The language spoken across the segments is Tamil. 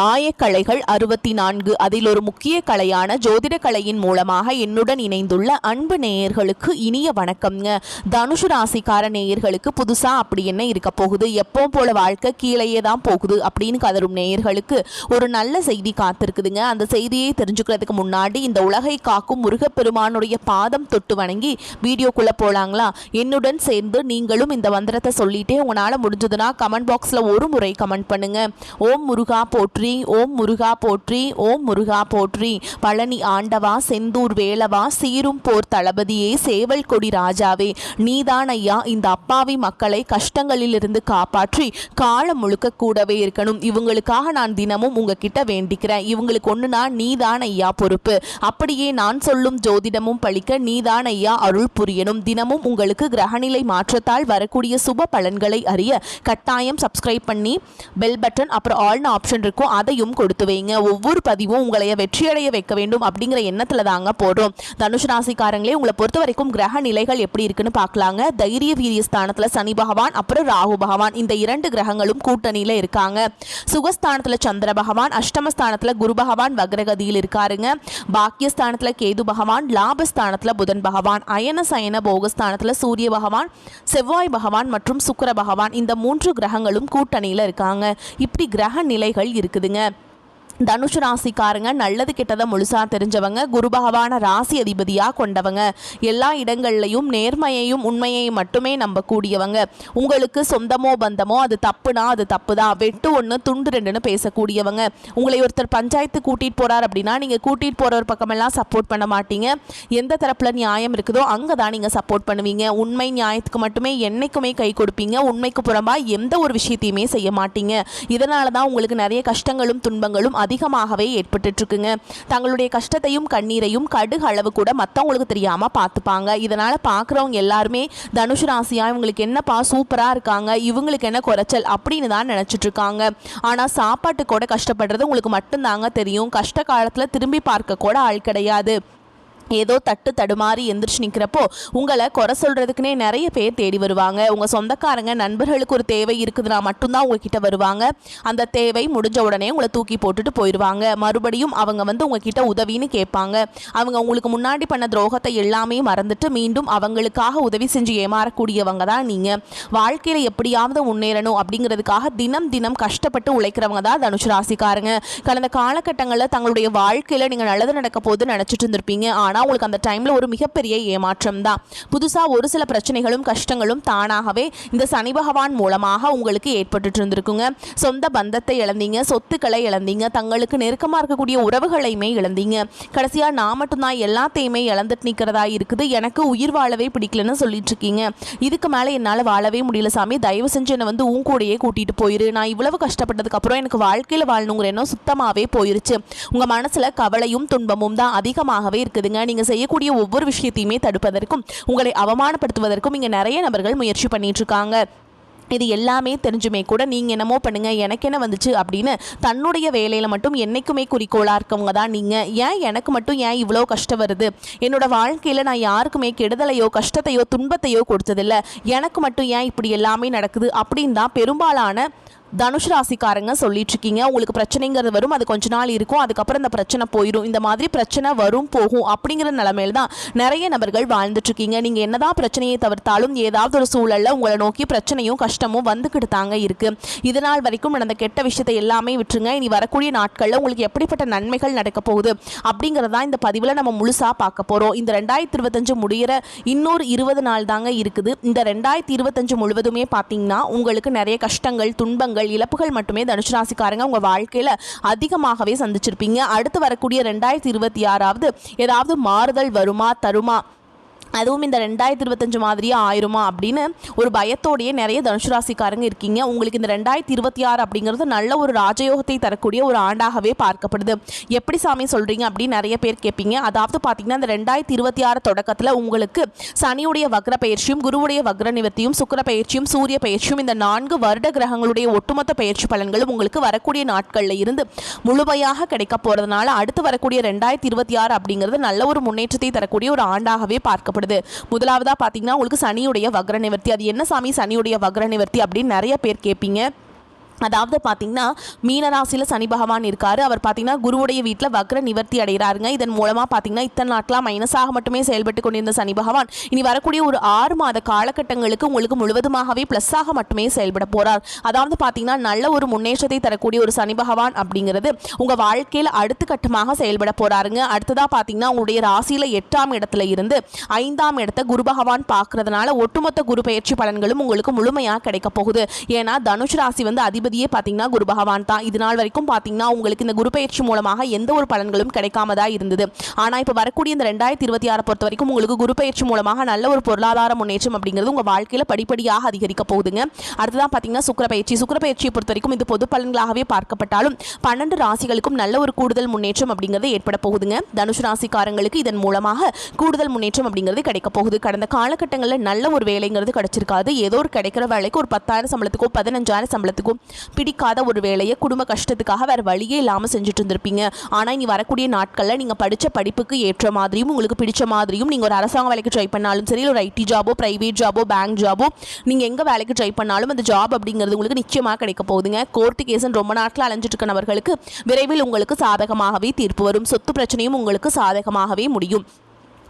ஆயக்கலைகள் 64 அதில் ஒரு முக்கிய கலையான ஜோதிட கலையின் மூலமாக என்னுடன் இணைந்துள்ள அன்பு நேயர்களுக்கு இனிய வணக்கம்ங்க. தனுஷு ராசிக்கார நேயர்களுக்கு புதுசா அப்படி என்ன இருக்க போகுது, எப்போ போல வாழ்க்கை கீழேயே தான் போகுது அப்படின்னு கதரும் நேயர்களுக்கு ஒரு நல்ல செய்தி காத்திருக்குதுங்க. அந்த செய்தியை தெரிஞ்சுக்கிறதுக்கு முன்னாடி இந்த உலகை காக்கும் முருகப்பெருமானுடைய பாதம் தொட்டு வணங்கி வீடியோக்குள்ள போலாங்களா? என்னுடன் சேர்ந்து நீங்களும் இந்த மந்திரத்தை சொல்லிட்டே உங்களால முடிஞ்சதுன்னா கமெண்ட் பாக்ஸ்ல ஒரு முறை கமெண்ட் பண்ணுங்க. ஓம் முருகா போற்றி, ஓம் முருகா போற்றி, ஓம் முருகா போற்றி. பழனி ஆண்டவா, செந்தூர் வேலவா, சீரும் போர் தளபதியே, சேவல் கொடி ராஜாவே, நீதான் ஐயா இந்த அப்பாவி மக்களை கஷ்டங்களிலிருந்து காப்பாற்றி காலம் முழுக்க கூடவே இருக்கணும். இவங்களுக்காக நான் தினமும் உங்ககிட்ட வேண்டிக்கிறேன். இவங்களுக்கு ஒண்ணுனா நீதான் ஐயா பொறுப்பு. அப்படியே நான் சொல்லும் ஜோதிடமும் பழிக்க நீதான் ஐயா அருள் புரியணும். தினமும் உங்களுக்கு கிரகநிலை மாற்றத்தால் வரக்கூடிய சுப பலன்களை அறிய கட்டாயம் சப்ஸ்கிரைப் பண்ணி பெல் பட்டன் அப்புறம் ஆல்னு ஆப்ஷன் இருக்கும், அதையும் கொடுத்து வைங்க. ஒவ்வொரு பதிவும் உங்களைய வெற்றியடைய வைக்க வேண்டும் அப்படிங்கிற எண்ணத்துல தாங்க போடுறோம். தனுஷ் ராசிக்காரங்களே, உங்களை பொறுத்த வரைக்கும் கிரக நிலைகள் எப்படி இருக்குன்னு பார்க்கலாங்க. தைரிய வீரிய ஸ்தானத்துல சனி பகவான் அப்புறம் ராகு பகவான் இந்த இரண்டு கிரகங்களும் கூட்டணியில இருக்காங்க. சுகஸ்தானத்துல சந்திர பகவான், அஷ்டமஸ்தானத்துல குரு பகவான் வக்ரகதியில் இருக்காருங்க. பாக்கியஸ்தானத்துல கேது பகவான், லாபஸ்தானத்துல புதன் பகவான், அயன சயன போகஸ்தானத்துல சூரிய பகவான், செவ்வாய் பகவான் மற்றும் சுக்கிர பகவான் இந்த மூன்று கிரகங்களும் கூட்டணியில இருக்காங்க. இப்படி கிரக நிலைகள் இருக்குதுங்க. தனுஷ் ராசிக்காரங்க நல்லது கெட்டதை முழுசா தெரிஞ்சவங்க, குரு பகவான ராசி அதிபதியா கொண்டவங்க, எல்லா இடங்கள்லையும் நேர்மையையும் உண்மையையும் மட்டுமே நம்பக்கூடியவங்க. உங்களுக்கு சொந்தமோ பந்தமோ அது தப்புனா அது தப்புதான், வெட்டு ஒன்று துண்டு ரெண்டுன்னு பேசக்கூடியவங்க. உங்களை ஒருத்தர் பஞ்சாயத்து கூட்டிட்டு போறார் அப்படின்னா நீங்க கூட்டிட்டு போறவர் பக்கமெல்லாம் சப்போர்ட் பண்ண மாட்டீங்க. எந்த தரப்புல நியாயம் இருக்குதோ அங்கதான் நீங்க சப்போர்ட் பண்ணுவீங்க. உண்மை நியாயத்துக்கு மட்டுமே என்னைக்குமே கை கொடுப்பீங்க. உண்மைக்கு புறம்பா எந்த ஒரு விஷயத்தையுமே செய்ய மாட்டீங்க. இதனாலதான் உங்களுக்கு நிறைய கஷ்டங்களும் துன்பங்களும் அதிகமாகவே ஏற்பட்டு இருக்குங்க. தங்களுடைய கஷ்டத்தையும் கண்ணீரையும் கடுகு அளவு கூட மற்றவங்களுக்கு தெரியாம பார்த்துப்பாங்க. இதனால பார்க்குறவங்க எல்லாருமே தனுஷ் ராசியா இவங்களுக்கு என்னப்பா சூப்பரா இருக்காங்க, இவங்களுக்கு என்ன குறைச்சல் அப்படின்னு தான் நினைச்சிட்டு இருக்காங்க. ஆனா சாப்பாட்டு கூட கஷ்டப்படுறது உங்களுக்கு மட்டும்தாங்க தெரியும். கஷ்ட காலத்துல திரும்பி பார்க்க கூட ஆள் கிடையாது. ஏதோ தட்டு தடுமாறி எந்திரிச்சு நிற்கிறப்போ உங்களை குறை சொல்கிறதுக்குனே நிறைய பேர் தேடி வருவாங்க. உங்கள் சொந்தக்காரங்க நண்பர்களுக்கு ஒரு தேவை இருக்குதுன்னா மட்டும்தான் உங்ககிட்ட வருவாங்க. அந்த தேவை முடிஞ்ச உடனே உங்களை தூக்கி போட்டுட்டு போயிடுவாங்க. மறுபடியும் அவங்க உங்ககிட்ட உதவின்னு கேட்பாங்க. அவங்க உங்களுக்கு முன்னாடி பண்ண துரோகத்தை எல்லாமே மறந்துட்டு மீண்டும் அவங்களுக்காக உதவி செஞ்சு ஏமாறக்கூடியவங்க தான் நீங்கள். வாழ்க்கையில் எப்படியாவது முன்னேறணும் அப்படிங்கிறதுக்காக தினம் தினம் கஷ்டப்பட்டு உழைக்கிறவங்க தான் தனுஷ் ராசிக்காரங்க. கடந்த காலகட்டங்களில் தங்களுடைய வாழ்க்கையில் நீங்கள் நல்லது நடக்க போது நினச்சிட்டு இருந்திருப்பீங்க. ஆனால் உங்களுக்கு அந்த டைம்ல ஒரு மிகப்பெரிய ஏமாற்றம் தான். புதுசா ஒரு சில பிரச்சனைகளும் கஷ்டங்களும் தானாகவே இந்த சனி பகவான் மூலமாக உங்களுக்கு ஏற்பட்டு இருந்திருக்குங்க. சொந்த பந்தத்தை இழந்தீங்க, சொத்துக்களை இழந்தீங்க, தங்களுக்கு நெருக்கமா இருக்கக்கூடிய உறவுகளையுமே இழந்தீங்க. கடைசியா நான் மட்டும்தான் எல்லாத்தையுமே இழந்துட்டு நிற்கிறதா இருக்குது, எனக்கு உயிர் வாழவே பிடிக்கலன்னு சொல்லிட்டு இருக்கீங்க. இதுக்கு மேல என்னால் வாழவே முடியல சாமி, தயவு செஞ்சு என்னை உன் கூடயே கூட்டிட்டு போயிரு. நான் இவ்வளவு கஷ்டப்பட்டதுக்கு அப்புறம் எனக்கு வாழ்க்கையில வாழணுங்கிற எண்ணம் சுத்தமாவே போயிருச்சு. உங்க மனசுல கவலையும் துன்பமும் தான் அதிகமாகவே இருக்குதுங்க. நீங்க செய்யக்கூடிய ஒவ்வொரு விஷயத்தையுமே தடுப்பதற்கும் உங்களை அவமானப்படுத்துவதற்கும் இங்க நிறைய நபர்கள் முயற்சி பண்ணிட்டு இருக்காங்க. இது எல்லாமே தெரிஞ்சுமே கூட நீங்கள் என்னமோ பண்ணுங்க, எனக்கு என்ன வந்துச்சு அப்படின்னு தன்னுடைய வேலையில் மட்டும் என்றைக்குமே குறிக்கோளாக இருக்கவங்க தான் நீங்கள். ஏன் எனக்கு மட்டும் ஏன் இவ்வளோ கஷ்டம் வருது, என்னோட வாழ்க்கையில் நான் யாருக்குமே கெடுதலையோ கஷ்டத்தையோ துன்பத்தையோ கொடுத்ததில்லை, எனக்கு மட்டும் ஏன் இப்படி எல்லாமே நடக்குது அப்படின்னு தான் பெரும்பாலான தனுஷ் ராசிக்காரங்க சொல்லிட்டு இருக்கீங்க. உங்களுக்கு பிரச்சனைங்கிறது வரும், அது கொஞ்ச நாள் இருக்கும், அதுக்கப்புறம் இந்த பிரச்சனை போயிடும். இந்த மாதிரி பிரச்சனை வரும் போகும் அப்படிங்கிற நிலைமையில தான் நிறைய நபர்கள் வாழ்ந்துட்டு இருக்கீங்க. நீங்க என்னதான் பிரச்சனையை தவிர்த்தாலும் ஏதாவது ஒரு சூழல்ல உங்களை நோக்கி பிரச்சனையும் கஷ்டமும் வந்துக்கிட்டு தாங்க இருக்கு. இதனால் வரைக்கும் நடந்த கெட்ட விஷயத்தை எல்லாமே விட்டுருங்க. இனி வரக்கூடிய நாட்கள்ல உங்களுக்கு எப்படிப்பட்ட நன்மைகள் நடக்க போகுது அப்படிங்கறதா இந்த பதிவுல நம்ம முழுசா பார்க்க போறோம். இந்த 2025 முடிகிற இன்னொரு 20 நாள் தாங்க இருக்குது. இந்த 2025 முழுவதுமே பார்த்தீங்கன்னா உங்களுக்கு நிறைய கஷ்டங்கள் துன்பங்கள் இழப்புகள் மட்டுமே தனுஷ் ராசிக்காரங்க உங்க வாழ்க்கையில அதிகமாகவே சந்திச்சிருப்பீங்க. அடுத்து வரக்கூடிய 2026 ஏதாவது மாறுதல் வருமா தருமா, அதுவும் இந்த 2025 மாதிரியே ஆயிருமா அப்படின்னு ஒரு பயத்தோடையே நிறைய தனுஷ் ராசிக்காரங்க இருக்கீங்க. உங்களுக்கு இந்த 2026 அப்படிங்கிறது நல்ல ஒரு ராஜயோகத்தை தரக்கூடிய ஒரு ஆண்டாகவே பார்க்கப்படுது. எப்படி சாமி சொல்றீங்க அப்படின்னு நிறைய பேர் கேட்பீங்க. அதாவது பார்த்தீங்கன்னா இந்த 2026 தொடக்கத்தில் உங்களுக்கு சனியுடைய வக்ர பயிற்சியும் குருவுடைய வக்ர நிவர்த்தியும் சுக்கிர பயிற்சியும் சூரிய பயிற்சியும் இந்த 4 வருட கிரகங்களுடைய ஒட்டுமொத்த பயிற்சி பலன்களும் உங்களுக்கு வரக்கூடிய நாட்களில் இருந்து முழுமையாக கிடைக்க போறதுனால அடுத்து வரக்கூடிய 2026 அப்படிங்கிறது நல்ல ஒரு முன்னேற்றத்தை தரக்கூடிய ஒரு ஆண்டாகவே பார்க்கப்படுது. முதலாவதா பாத்தீங்கன்னா உங்களுக்கு சனியுடைய வக்ர நிவர்த்தி. அது என்ன சாமி சனியுடைய வக்ர நிவர்த்தி அப்படின்னு நிறைய பேர் கேட்பீங்க. அதாவது பார்த்தீங்கன்னா மீனராசியில் சனி பகவான் இருக்கார். அவர் பார்த்தீங்கன்னா குருவுடைய வீட்டில் வக்ர நிவர்த்தி அடைகிறாருங்க. இதன் மூலமாக பார்த்தீங்கன்னா இத்தனை நாட்களாக மைனஸாக மட்டுமே செயல்பட்டு கொண்டிருந்த சனி பகவான் இனி வரக்கூடிய ஒரு 6 மாத காலகட்டங்களுக்கு உங்களுக்கு முழுவதுமாகவே ப்ளஸ்ஸாக மட்டுமே செயல்பட போகிறார். அதாவது பார்த்தீங்கன்னா நல்ல ஒரு முன்னேற்றத்தை தரக்கூடிய ஒரு சனி பகவான் அப்படிங்கிறது உங்கள் வாழ்க்கையில் அடுத்த கட்டமாக செயல்பட போகிறாருங்க. அடுத்ததாக பார்த்தீங்கன்னா உங்களுடைய ராசியில் 8ஆம் இடத்துல இருந்து 5ஆம் இடத்தை குரு பகவான் பார்க்கறதுனால ஒட்டுமொத்த குரு பயிற்சி பலன்களும் உங்களுக்கு முழுமையாக கிடைக்க போகுது. ஏன்னா தனுஷ் ராசி வந்து அதிபதியே பார்த்தீங்கன்னா குரு பகவான் தான். இது நாள் வரைக்கும் பார்த்தீங்கன்னா உங்களுக்கு இந்த குரு பயிற்சி மூலமாக எந்த ஒரு பலன்களும் கிடைக்காமதா இருந்தது. ஆனால் இப்போ வரக்கூடிய இந்த 2026 பொறுத்த வரைக்கும் உங்களுக்கு குரு பயிற்சி மூலமாக நல்ல ஒரு பொருளாதார முன்னேற்றம் அப்படிங்கிறது உங்கள் வாழ்க்கையில் படிப்படியாக அதிகரிக்க போகுதுங்க. அடுத்ததான் பார்த்தீங்கன்னா சுக்கிர பயிற்சியை பொறுத்த வரைக்கும் இது பொது பலன்களாகவே பார்க்கப்பட்டாலும் 12 ராசிகளுக்கும் நல்ல ஒரு கூடுதல் முன்னேற்றம் அப்படிங்கிறது ஏற்பட போகுதுங்க. தனுஷ் ராசிக்காரங்களுக்கு இதன் மூலமாக கூடுதல் முன்னேற்றம் அப்படிங்கிறது கிடைக்க போகுது. கடந்த காலகட்டங்களில் நல்ல ஒரு வேலைங்கிறது கிடைச்சிருக்காது. ஏதோ ஒரு கிடைக்கிற வேலைக்கு ஒரு 10,000 சம்பளத்துக்கோ 15,000 சம்பளத்துக்கோ பிடிக்காத ஒரு வேலையை குடும்ப கஷ்டத்துக்காக வேறு வழியே இல்லாமல் செஞ்சுட்டு இருந்திருப்பீங்க. ஆனால் இனி வரக்கூடிய நாட்களில் நீங்கள் படித்த படிப்புக்கு ஏற்ற மாதிரியும் உங்களுக்கு பிடிச்ச மாதிரியும் நீங்கள் ஒரு அரசாங்க வேலைக்கு ட்ரை பண்ணாலும் சரி, ஒரு ஐடி ஜாபோ, பிரைவேட் ஜாபோ, பேங்க் ஜாபோ, நீங்கள் எங்கே வேலைக்கு ட்ரை பண்ணாலும் அந்த ஜாப் அப்படிங்கிறது உங்களுக்கு நிச்சயமாக கிடைக்க போகுதுங்க. கோர்ட்டு கேஸுன்னு ரொம்ப நாட்கள் அலைஞ்சிட்டு இருக்க நபர்களுக்கு விரைவில் உங்களுக்கு சாதகமாகவே தீர்ப்பு வரும். சொத்து பிரச்சனையும் உங்களுக்கு சாதகமாகவே முடியும்.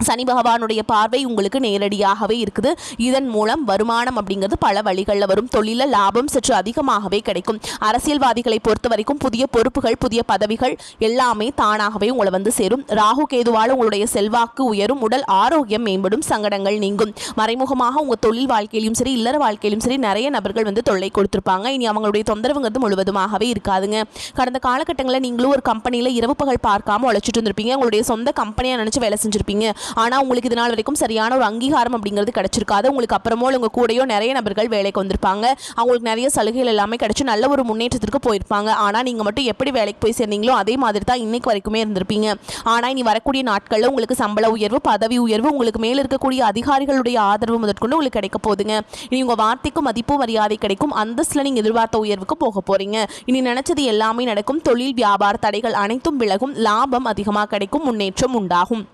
சனி பகவானுடைய பார்வை உங்களுக்கு நேரடியாகவே இருக்குது. இதன் மூலம் வருமானம் அப்படிங்கிறது பல வழிகளில் வரும். தொழில லாபம் சற்று அதிகமாகவே கிடைக்கும். அரசியல்வாதிகளை பொறுத்த வரைக்கும் புதிய பொறுப்புகள், புதிய பதவிகள் எல்லாமே தானாகவே உங்களை வந்து சேரும். ராகு கேதுவால் உங்களுடைய செல்வாக்கு உயரும். உடல் ஆரோக்கியம் மேம்படும். சங்கடங்கள் நீங்கும். மறைமுகமாக உங்கள் தொழில் வாழ்க்கையிலும் சரி, இல்லற வாழ்க்கையிலும் சரி நிறைய நபர்கள் வந்து தொல்லை கொடுத்துருப்பாங்க. இனி அவங்களுடைய தொந்தரவுங்கிறது முழுவதுமாகவே இருக்காதுங்க. கடந்த காலகட்டங்களில் நீங்களும் ஒரு கம்பெனியில் இரவு பகல் பார்க்காம உழைச்சிட்டு இருந்திருப்பீங்க. உங்களுடைய சொந்த கம்பெனியாக நினச்சி வேலை செஞ்சிருப்பீங்க. ஆனால் உங்களுக்கு இது நாள் வரைக்கும் சரியான ஒரு அங்கீகாரம் அப்படிங்கிறது கிடைச்சிருக்காது. உங்களுக்கு அப்புறமோ உங்கள் கூடயோ நிறைய நபர்கள் வேலைக்கு வந்திருப்பாங்க. அவங்களுக்கு நிறைய சலுகைகள் எல்லாமே கிடைச்சி நல்ல ஒரு முன்னேற்றத்திற்கு போயிருப்பாங்க. ஆனால் நீங்கள் மட்டும் எப்படி வேலைக்கு போய் சேர்ந்தீங்களோ அதே மாதிரி தான் இன்னைக்கு வரைக்குமே இருந்திருப்பீங்க. ஆனால் இனி வரக்கூடிய நாட்களில் உங்களுக்கு சம்பள உயர்வு, பதவி உயர்வு, உங்களுக்கு மேலே இருக்கக்கூடிய அதிகாரிகளுடைய ஆதரவு முதற்கொண்டு உங்களுக்கு கிடைக்க போகுதுங்க. இனி உங்கள் வார்த்தைக்கும் மதிப்பு மரியாதை கிடைக்கும். அந்தஸ்தில் நீங்கள் எதிர்பார்த்த உயர்வுக்கு போக போகிறீங்க. இனி நினைச்சது எல்லாமே நடக்கும். தொழில் வியாபார தடைகள் அனைத்தும் விலகும். லாபம் அதிகமாக கிடைக்கும். முன்னேற்றம் உண்டாகும்.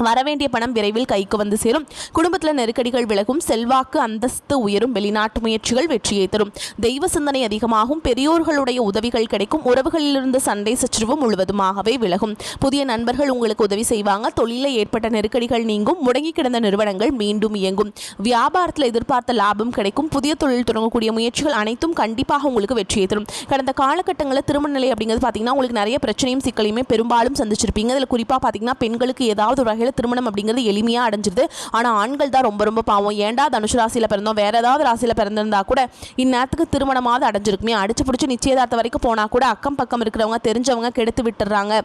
வரவேண்டிய பணம் விரைவில் கைக்கு வந்து சேரும். குடும்பத்தில் நெருக்கடிகள் விலகும். செல்வாக்கு அந்தஸ்து உயரும். வெளிநாட்டு முயற்சிகள் வெற்றியை தரும். தெய்வ சிந்தனை அதிகமாகும். பெரியோர்களுடைய உதவிகள் கிடைக்கும். உறவுகளிலிருந்து சண்டை சச்சரவு முழுவதுமாகவே விலகும். புதிய நண்பர்கள் உங்களுக்கு உதவி செய்வாங்க. தொழிலில் ஏற்பட்ட நெருக்கடிகள் நீங்கும். முடங்கி கிடந்த நிறுவனங்கள் மீண்டும் இயங்கும். வியாபாரத்தில் எதிர்பார்த்த லாபம் கிடைக்கும். புதிய தொழில் தொடங்கக்கூடிய முயற்சிகள் அனைத்தும் கண்டிப்பாக உங்களுக்கு வெற்றியை தரும். கடந்த காலகட்டங்களில் திருமண நிலை அப்படிங்கிறது பார்த்தீங்கன்னா உங்களுக்கு நிறைய பிரச்சனையும் சிக்கலையுமே பெரும்பாலும் சந்திச்சிருப்பீங்க. அதில் குறிப்பாக பார்த்தீங்கன்னா பெண்களுக்கு ஏதாவது ஒரு வகையில் திருமணம் அப்படிங்கிறது எளிமையாக அடைஞ்சிருது. ஆனால் ஆண்கள் தான் ரொம்ப ரொம்ப பாவம். ஏண்டா தனுஷ் ராசியில் பிறந்தோம், வேற ஏதாவது ராசியில் பிறந்திருந்தா கூட இந்நேரத்துக்கு திருமணமாவது அடைஞ்சிருக்குமே, அடிச்சு பிடிச்சி நிச்சயதார்த்தம் வரைக்கும் போனால் கூட அக்கம் பக்கம் இருக்கிறவங்க தெரிஞ்சவங்க கெடுத்து விட்டுறாங்க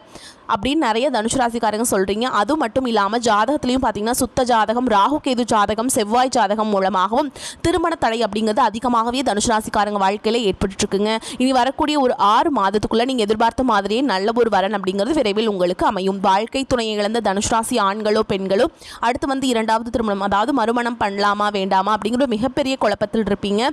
அப்படின்னு நிறைய தனுஷ் ராசிக்காரங்க சொல்கிறீங்க. அது மட்டும் இல்லாமல் ஜாதகத்துலையும் பார்த்தீங்கன்னா சுத்த ஜாதகம், ராகு கேது ஜாதகம், செவ்வாய் ஜாதகம் மூலமாகவும் திருமண தடை அப்படிங்கிறது அதிகமாகவே தனுஷ் ராசிக்காரங்க வாழ்க்கையில் ஏற்பட்டுருக்குங்க. இனி வரக்கூடிய ஒரு 6 மாதத்துக்குள்ளே நீங்கள் எதிர்பார்த்த மாதிரியே நல்ல ஒரு வரன் அப்படிங்கிறது விரைவில் உங்களுக்கு அமையும். வாழ்க்கை துணையை இழந்த தனுஷ் ராசி ஆண்களோ பெண்களோ அடுத்து வந்து 2வது திருமணம், அதாவது மறுமணம் பண்ணலாமா வேண்டாமா அப்படிங்கிற மிகப்பெரிய குழப்பத்தில் இருப்பீங்க.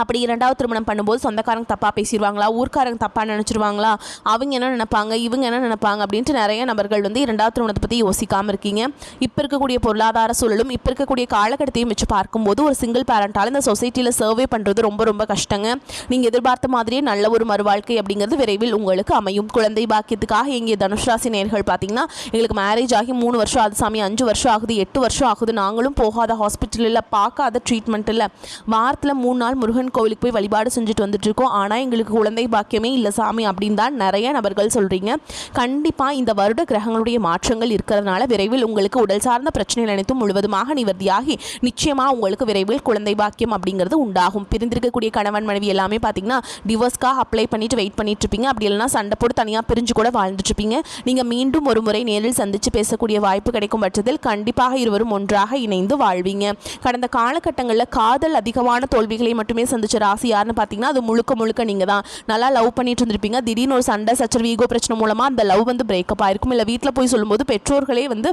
அப்படி 2வது திருமணம் பண்ணும்போது சொந்தக்காரங்க தப்பாக பேசிடுவாங்களா, ஊர்க்காரங்க தப்பாக நினச்சிருவாங்களா, அவங்க என்ன நினைப்பாங்க, இவங்க என்ன நினைப்பாங்க அப்படின்ட்டு நிறைய நபர்கள் வந்து 2வது திருமணத்தை பற்றி யோசிக்காமல் இருக்கீங்க. இப்போ இருக்கக்கூடிய பொருளாதார சூழலும் இப்போ இருக்கக்கூடிய காலகட்டத்தையும் வச்சு பார்க்கும்போது ஒரு சிங்கிள் பேரண்டால் இந்த சொசைட்டியில் சர்வே பண்ணுறது ரொம்ப ரொம்ப கஷ்டங்க. நீங்கள் எதிர்பார்த்த மாதிரியே நல்ல ஒரு மறுவாழ்க்கை அப்படிங்கிறது விரைவில் உங்களுக்கு அமையும். குழந்தை பாக்கியத்துக்காக எங்கள் தனுஷ் ராசி நேயர்கள் பார்த்தீங்கன்னா எங்களுக்கு மேரேஜ் ஆகி 3 வருஷம் ஆகுது சாமி, 5 வருஷம் ஆகுது, 8 வருஷம் ஆகுது, நாங்களும் போகாத ஹாஸ்பிட்டல் இல்லை, பார்க்காத ட்ரீட்மெண்ட் இல்லை, வாரத்தில் 3 நாள் முருகன் கோவிலுக்கு போய் வழிபாடு செஞ்சுட்டு வந்துட்டு இருக்கோம், ஆனால் எங்களுக்கு குழந்தை பாக்கியமே இல்லை சாமி அப்படின்னு தான் நிறைய நபர்கள் சொல்கிறீங்க. கண்டிப்பாக இந்த வருட கிரகங்களுடைய மாற்றங்கள் இருக்கிறதுனால விரைவில் உங்களுக்கு உடல் சார்ந்த பிரச்சனைகள் அனைத்தும் முழுவதுமாக நிவர்த்தியாகி நிச்சயமாக உங்களுக்கு விரைவில் குழந்தை பாக்கியம் அப்படிங்கிறது உண்டாகும். பிரிந்திருக்கக்கூடிய கணவன் மனைவி எல்லாமே பார்த்தீங்கன்னா டிவோர்ஸ்க்காக அப்ளை பண்ணிட்டு வெயிட் பண்ணிட்டு இருப்பீங்க. அப்படி இல்லைனா சண்டை போட்டு தனியாக பிரிஞ்சு கூட வாழ்ந்துட்டு இருப்பீங்க. நீங்கள் மீண்டும் ஒரு முறை நேரில் சந்தித்து பேசக்கூடிய வாய்ப்பு கிடைக்கும் பட்சத்தில் கண்டிப்பாக இருவரும் ஒன்றாக இணைந்து வாழ்வீங்க. கடந்த காலகட்டங்களில் காதல் அதிகமான தோல்விகளை மட்டுமே சந்திச்ச ராசி யாருன்னு பார்த்தீங்கன்னா அது முழுக்க முழுக்க நீங்கள் தான். நல்லா லவ் பண்ணிட்டு இருந்திருப்பீங்க. திடீர்னு ஒரு சண்டை சச்சரவு ஈகோ பிரச்சனை மூலமாக அந்த லவ் வந்து பிரேக்கப் ஆயிருக்கும். இல்லை வீட்டில் போய் சொல்லும்போது பெற்றோர்களே வந்து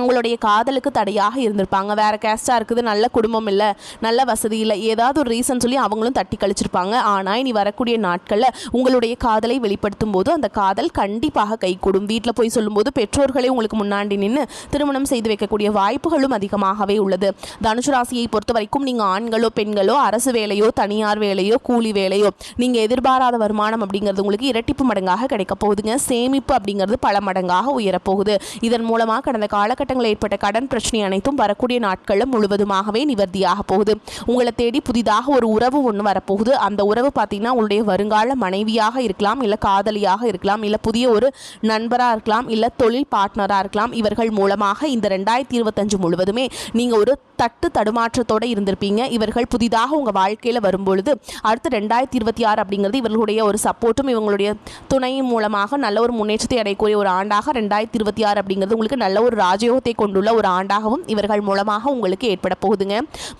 உங்களுடைய காதலுக்கு தடையாக இருந்திருப்பாங்க. வேறு கேஸ்ட்டாக இருக்குது, நல்ல குடும்பம் இல்லை, நல்ல வசதி இல்லை, ஏதாவது ஒரு ரீசன் சொல்லி அவங்களும் தட்டி கழிச்சிருப்பாங்க. ஆனால் இனி வரக்கூடிய நாட்களில் உங்களுடைய காதலை வெளிப்படுத்தும் போது அந்த காதல் கண்டிப்பாக கைகூடும். வீட்டில் போய் சொல்லும்போது பெற்றோர்களே உங்களுக்கு முன்னாடி நின்று திருமணம் செய்து வைக்கக்கூடிய வாய்ப்புகளும் அதிகமாகவே உள்ளது. தனுசு ராசியை பொறுத்த வரைக்கும் நீங்கள் ஆண்களோ பெண்களோ, அரசு வேலையோ தனியார் வேலையோ கூலி வேலையோ, நீங்கள் எதிர்பாராத வருமானம் அப்படிங்கிறது உங்களுக்கு இரட்டிப்பு மடங்காக கிடைக்க போகுதுங்க. சேமிப்பு அப்படிங்கிறது பல மடங்காக உயரப்போகுது. இதன் மூலமாக கடந்த காலகட்டத்தில் ஏற்பட்ட கடன் பிரச்சனை அனைத்தும் வரக்கூடிய நாட்களில் முழுவதுமாகவே நிவர்த்தியாக போகுது. உங்களை தேடி புதிதாக ஒரு உறவு ஒன்று வரப்போகுது. அந்த உறவு பார்த்தீங்கன்னா உங்களுடைய வருங்கால மனைவியாக இருக்கலாம், இல்லை காதலியாக இருக்கலாம், இல்லை புதிய ஒரு நண்பராக இருக்கலாம், இல்லை தொழில் பார்ட்னராக இருக்கலாம். இவர்கள் மூலமாக இந்த 2025 முழுவதுமே நீங்கள் ஒரு தட்டு தடுமாற்றத்தோடு இருந்திருப்பீங்க. இவர்கள் புதிதாக உங்கள் வாழ்க்கையில் வரும்பொழுது அடுத்து 2026 அப்படிங்கிறது இவர்களுடைய ஒரு சப்போர்ட்டும் இவங்களுடைய துணையின் மூலமாக நல்ல ஒரு முன்னேற்றத்தை அடையக்கூடிய ஒரு ஆண்டாக 2026 அப்படிங்கிறது உங்களுக்கு நல்ல ஒரு ராஜயோகத்தை கொண்டுள்ள ஒரு ஆண்டாகவும் இவர்கள் மூலமாக உங்களுக்கு ஏற்பட போகுதுங்க.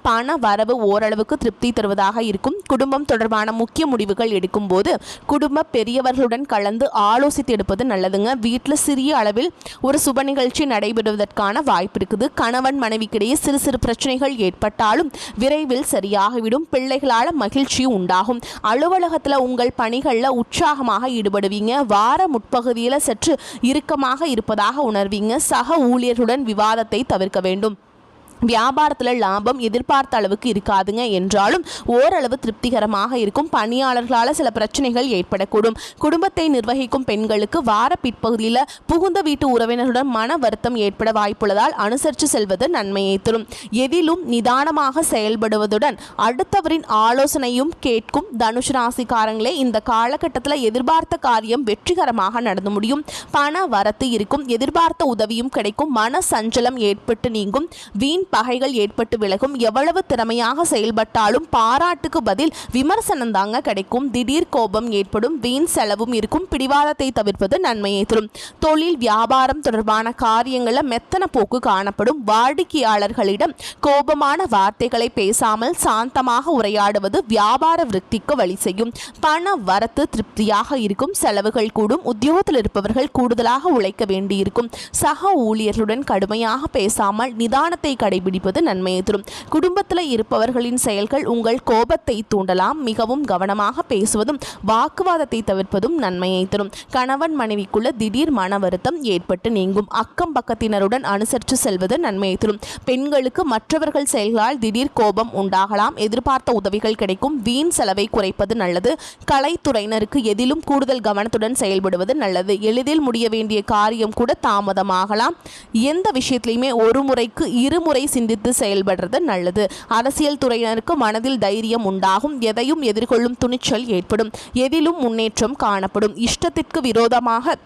பண வரவு ஓரளவுக்கு திருப்தி தருவதாக இருக்கும். குடும்பம் தொடர்பான முக்கிய முடிவுகள் எடுக்கும் போது குடும்ப பெரியவர்களுடன் கலந்து ஆலோசித்து எடுப்பது நல்லதுங்க. வீட்டில் சிறிய அளவில் ஒரு சுப நிகழ்ச்சி நடைபெறுவதற்கான வாய்ப்பு இருக்குது. கணவன் மனைவிக்கிடையே சிறு சிறு பிரச்சனைகள் ஏற்பட்டாலும் விரைவில் சரியாகிவிடும். பிள்ளைகளால் மகிழ்ச்சி உண்டாகும். அலுவலகத்தில் உங்கள் பணிகளில் உற்சாகமாக ஈடுபடுவீங்க. வார முற்பகுதியில் சற்று இறுக்கமாக இருப்பதாக உணர்வீங்க. சக ஊழியர்களுடன் விவாதத்தை தவிர்க்க வேண்டும். வியாபாரத்தில் லாபம் எதிர்பார்த்த அளவுக்கு இருக்காதுங்க, என்றாலும் ஓரளவு திருப்திகரமாக இருக்கும். பணியாளர்களால் சில பிரச்சனைகள் ஏற்படக்கூடும். குடும்பத்தை நிர்வகிக்கும் பெண்களுக்கு வார பிற்பகுதியில் புகுந்த வீட்டு உறவினருடன் மன வருத்தம் ஏற்பட வாய்ப்புள்ளதால் அனுசரித்து செல்வது நன்மையை தரும். எதிலும் நிதானமாக செயல்படுவதுடன் அடுத்தவரின் ஆலோசனையும் கேட்கும் தனுசு ராசிக்காரங்களே இந்த காலகட்டத்தில் எதிர்பார்த்த காரியம் வெற்றிகரமாக நடந்து முடியும். பண வரத்து இருக்கும். எதிர்பார்த்த உதவியும் கிடைக்கும். மன சஞ்சலம் ஏற்பட்டு நீங்கும். வீண் பகைகள் ஏற்பட்டு விலகும். எவ்வளவு திறமையாக செயல்பட்டாலும் பாராட்டுக்கு பதில் விமர்சனம் தாங்க கிடைக்கும். திடீர் கோபம் ஏற்படும். வீண் செலவும் இருக்கும். பிடிவாதத்தை தவிர்ப்பது நன்மையை தரும். தொழில் வியாபாரம் தொடர்பான காரியங்களில் மெத்தன போக்கு காணப்படும். வாடிக்கையாளர்களிடம் கோபமான வார்த்தைகளை பேசாமல் சாந்தமாக உரையாடுவது வியாபார விருத்திக்கு வழி செய்யும். பண வரத்து திருப்தியாக இருக்கும். செலவுகள் கூடும். உத்தியோகத்தில் இருப்பவர்கள் கூடுதலாக உழைக்க வேண்டியிருக்கும். சக ஊழியர்களுடன் கடுமையாக பேசாமல் நிதானத்தை கடைபிடிப்பது நன்மையை தரும். குடும்பத்தில் இருப்பவர்களின் செயல்கள் உங்கள் கோபத்தை தூண்டலாம். மிகவும் கவனமாக பேசுவதும் வாக்குவாதத்தை தவிர்ப்பதும் நன்மையை தரும். கணவன் மனைவிக்குள்ள திடீர் மன வருத்தம் ஏற்பட்டு நீங்கும். அக்கம் பக்கத்தினருடன் அனுசரித்து செல்வது நன்மையை தரும். பெண்களுக்கு மற்றவர்கள் செயல்களால் திடீர் கோபம் உண்டாகலாம். எதிர்பார்த்த உதவிகள் கிடைக்கும். வீண் செலவை குறைப்பது நல்லது. கலைத்துறையினருக்கு எதிலும் கூடுதல் கவனத்துடன் செயல்படுவது நல்லது. எளிதில் முடிய வேண்டிய காரியம் கூட தாமதமாகலாம். எந்த விஷயத்திலையுமே ஒரு முறைக்கு இருமுறை சிந்தித்து செயல்படுறது நல்லது. அரசியல் துறையினருக்கு மனதில் தைரியம் உண்டாகும். எதையும் எதிர்கொள்ளும் துணிச்சல் ஏற்படும். எதிலும் முன்னேற்றம் காணப்படும். இஷ்டத்திற்கு விரோதமாக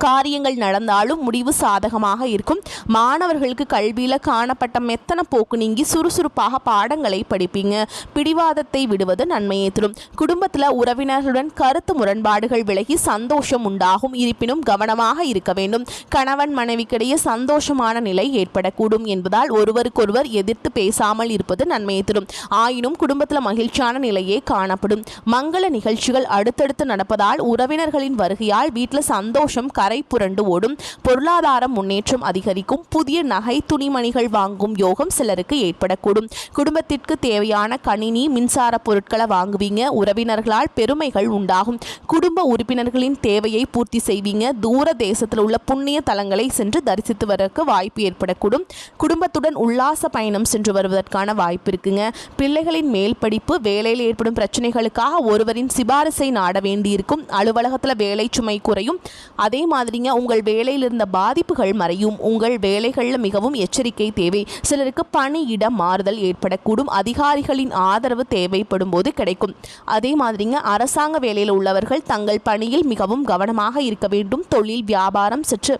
காரியங்கள் நடந்தாலும் முடிவு சாதகமாக இருக்கும். மாணவர்களுக்கு கல்வியில் காணப்பட்ட மெத்தன போக்கு நீங்கி சுறுசுறுப்பாக பாடங்களை படிப்பீங்க. பிடிவாதத்தை விடுவது நன்மையை தரும். குடும்பத்தில் உறவினர்களுடன் கருத்து முரண்பாடுகள் விலகி சந்தோஷம் உண்டாகும். இருப்பினும் கவனமாக இருக்க வேண்டும். கணவன் மனைவிக்கிடையே சந்தோஷமான நிலை ஏற்படக்கூடும் என்பதால் ஒருவருக்கொருவர் எதிர்த்து பேசாமல் இருப்பது நன்மையை தரும். ஆயினும் குடும்பத்தில் மகிழ்ச்சியான நிலையே காணப்படும். மங்கள நிகழ்ச்சிகள் அடுத்தடுத்து நடப்பதால் உறவினர்களின் வருகையால் வீட்டில் சந்தோஷம் கரை புரண்டு ஓடும். பொருளாதார முன்னேற்றம் அதிகரிக்கும். புதிய நகை துணிமணிகள் வாங்கும் யோகம் சிலருக்கு ஏற்படக்கூடும். குடும்பத்திற்கு தேவையான கணினி மின்சார பொருட்களை வாங்குவீங்க. உறவினர்களால் பெருமைகள் உண்டாகும். குடும்ப உறுப்பினர்களின் தேவையை பூர்த்தி செய்வீங்க. தூர தேசத்தில் உள்ள புண்ணிய தலங்களை சென்று தரிசித்து வரக்கு வாய்ப்பு ஏற்படக்கூடும். குடும்பத்துடன் உல்லாச பயணம் சென்று வருவதற்கான வாய்ப்பு இருக்குங்க. பிள்ளைகளின் மேல் படிப்பு வேலையில் ஏற்படும் பிரச்சனைகளுக்காக ஒருவரின் சிபாரிசை நாட வேண்டியிருக்கும். அலுவலகத்தில் வேலை சுமை குறையும். அதே மாதிரிங்க உங்கள் வேலையில் இருந்த பாதிப்புகள் மறையும். உங்கள் வேலைகளில் மிகவும் எச்சரிக்கை தேவை. சிலருக்கு பணியிட மாறுதல் ஏற்படக்கூடும். அதிகாரிகளின் ஆதரவு தேவைப்படும் போது கிடைக்கும். அதே மாதிரிங்க அரசாங்க வேலையில் உள்ளவர்கள் தங்கள் பணியில் மிகவும் கவனமாக இருக்க வேண்டும். தொழில் வியாபாரம் சற்று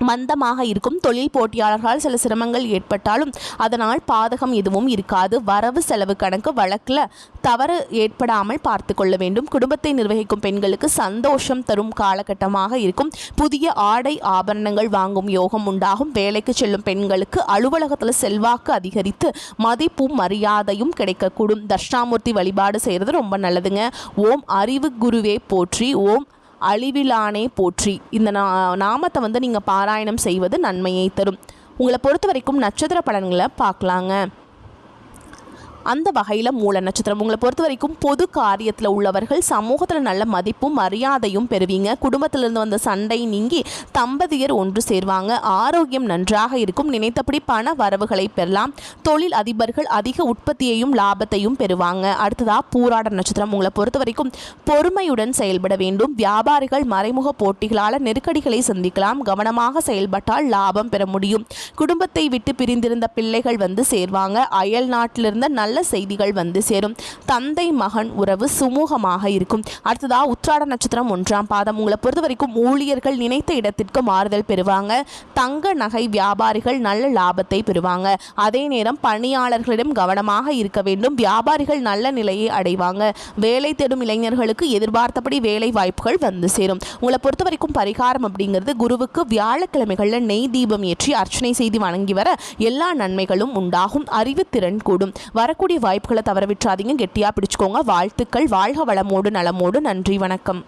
மந்தமாக இருக்கும். தொழில் போட்டியாளர்களால் சில சிரமங்கள் ஏற்பட்டாலும் அதனால் பாதகம் எதுவும் இருக்காது. வரவு செலவு கணக்கு வழக்கில் தவறு ஏற்படாமல் பார்த்து கொள்ள வேண்டும். குடும்பத்தை நிர்வகிக்கும் பெண்களுக்கு சந்தோஷம் தரும் காலகட்டமாக இருக்கும். புதிய ஆடை ஆபரணங்கள் வாங்கும் யோகம் உண்டாகும். வேலைக்கு செல்லும் பெண்களுக்கு அலுவலகத்தில் செல்வாக்கு அதிகரித்து மதிப்பும் மரியாதையும் கிடைக்கக்கூடும். தட்சிணாமூர்த்தி வழிபாடு செய்கிறது ரொம்ப நல்லதுங்க. ஓம் அறிவு குருவே போற்றி, ஓம் அழிவிலானே போற்றி இந்த நாமத்தை நீங்கள் பாராயணம் செய்வது நன்மையை தரும். உங்களை பொறுத்த வரைக்கும் நட்சத்திர பலன்களை பார்க்கலாங்க. அந்த வகையில் மூல நட்சத்திரம் உங்களை பொறுத்த வரைக்கும் பொது காரியத்தில் உள்ளவர்கள் சமூகத்தில் நல்ல மதிப்பும் மரியாதையும் பெறுவீங்க. குடும்பத்திலிருந்து வந்த சண்டை நீங்கி தம்பதியர் ஒன்று சேர்வாங்க. ஆரோக்கியம் நன்றாக இருக்கும். நினைத்தபடி பண வரவுகளை பெறலாம். தொழில் அதிபர்கள் அதிக உற்பத்தியையும் லாபத்தையும் பெறுவாங்க. அடுத்ததாக பூராட நட்சத்திரம் உங்களை பொறுத்த வரைக்கும் பொறுமையுடன் செயல்பட வேண்டும். வியாபாரிகள் மறைமுக போட்டிகளால் நெருக்கடிகளை சந்திக்கலாம். கவனமாக செயல்பட்டால் லாபம் பெற முடியும். குடும்பத்தை விட்டு பிரிந்திருந்த பிள்ளைகள் வந்து சேர்வாங்க. அயல் நாட்டிலிருந்த நல்ல செய்திகள் வந்து சேரும். தந்தை மகன் உறவு சுமூகமாக இருக்கும். அடுத்ததாக உத்திராட நட்சத்திரம் 1ஆம் பாதம் உங்களை பொறுத்த வரைக்கும் ஊழியர்கள் நினைத்த இடத்திற்கு மாறுதல் பெறுவாங்க. தங்க நகை வியாபாரிகள் நல்ல லாபத்தை பெறுவாங்க. அதே நேரம் பணியாளர்களிடம் கவனமாக இருக்க வேண்டும். வியாபாரிகள் நல்ல நிலையை அடைவாங்க. வேலை தேடும் இளைஞர்களுக்கு எதிர்பார்த்தபடி வேலை வாய்ப்புகள் வந்து சேரும். உங்களை பொறுத்த வரைக்கும் பரிகாரம் அப்படிங்கிறது குருவுக்கு வியாழக்கிழமைகளில் நெய் தீபம் ஏற்றி அர்ச்சனை செய்து வணங்கி வர எல்லா நன்மைகளும் உண்டாகும். அறிவுத்திறன் கூடும். வரக்கூடிய வாய்ப்புகளை தவற விட்டுறாதீங்க. கெட்டியாக பிடிச்சுக்கோங்க. வாழ்த்துக்கள். வாழ்க வளமோடு நலமோடு. நன்றி, வணக்கம்.